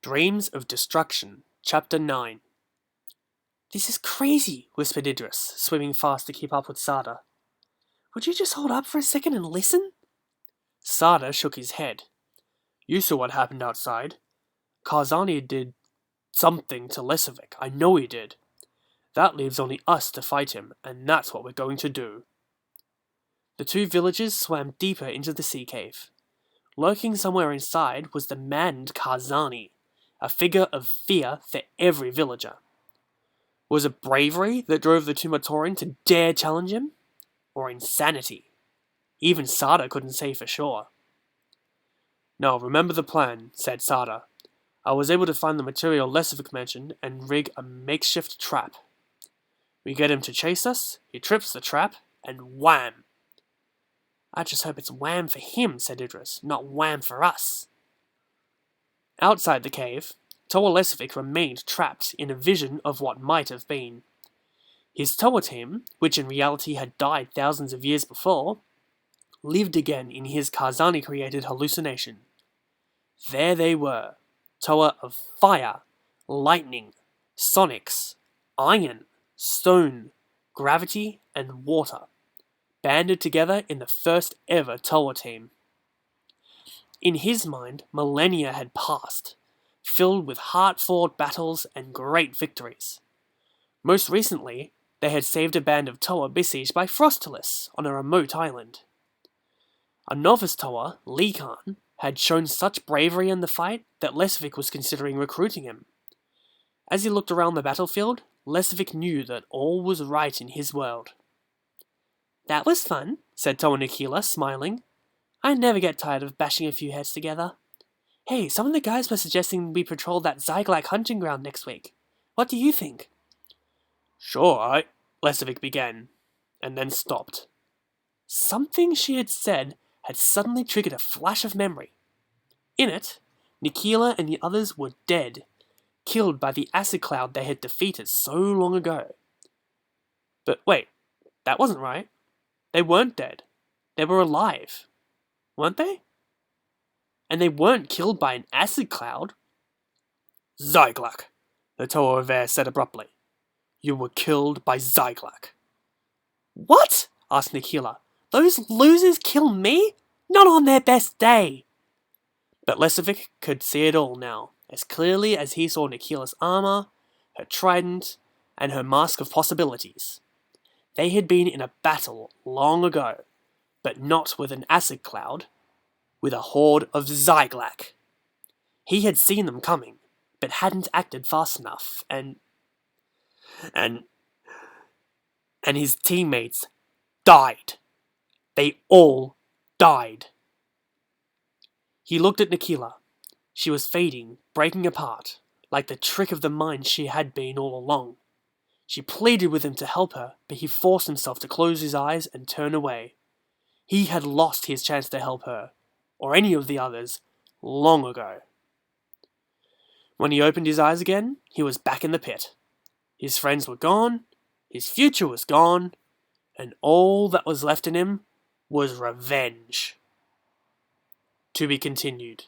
Dreams of Destruction, Chapter 9. "This is crazy," whispered Idris, swimming fast to keep up with Sarda. "Would you just hold up for a second and listen?" Sarda shook his head. "You saw what happened outside. Karzahni did something to Lesovikk. I know he did. That leaves only us to fight him, and that's what we're going to do." The two villagers swam deeper into the sea cave. Lurking somewhere inside was the maddened Karzahni, a figure of fear for every villager. Was it bravery that drove the two Matoran to dare challenge him? Or insanity? Even Sarda couldn't say for sure. "Now remember the plan," said Sarda. "I was able to find the material Lesovikk mentioned and rig a makeshift trap. We get him to chase us, he trips the trap, and wham!" "I just hope it's wham for him," said Idris, "not wham for us." Outside the cave, Toa Lesovikk remained trapped in a vision of what might have been. His Toa team, which in reality had died thousands of years before, lived again in his Karzahni-created hallucination. There they were, Toa of fire, lightning, sonics, iron, stone, gravity, and water, banded together in the first ever Toa team. In his mind, millennia had passed, filled with hard-fought battles and great victories. Most recently, they had saved a band of Toa besieged by Frostilis on a remote island. A novice Toa, Likan, had shown such bravery in the fight that Lesovikk was considering recruiting him. As he looked around the battlefield, Lesovikk knew that all was right in his world. "That was fun," said Toa Nikila, smiling. "I never get tired of bashing a few heads together. Hey, some of the guys were suggesting we patrol that Zyglak hunting ground next week. What do you think?" "Sure, Lesovikk began, and then stopped. Something she had said had suddenly triggered a flash of memory. In it, Nikila and the others were dead, killed by the acid cloud they had defeated so long ago. But wait, that wasn't right. They weren't dead. They were alive. Weren't they? And they weren't killed by an acid cloud." "Zyglak," the Toa of Air said abruptly. "You were killed by Zyglak." "What?" asked Nikila. "Those losers kill me? Not on their best day." But Lesovikk could see it all now, as clearly as he saw Nikila's armor, her trident, and her mask of possibilities. They had been in a battle long ago, but not with an acid cloud, with a horde of Zyglak. He had seen them coming, but hadn't acted fast enough, and his teammates died. They all died. He looked at Nikila. She was fading, breaking apart, like the trick of the mind she had been all along. She pleaded with him to help her, but he forced himself to close his eyes and turn away. He had lost his chance to help her, or any of the others, long ago. When he opened his eyes again, he was back in the pit. His friends were gone, his future was gone, and all that was left in him was revenge. To be continued.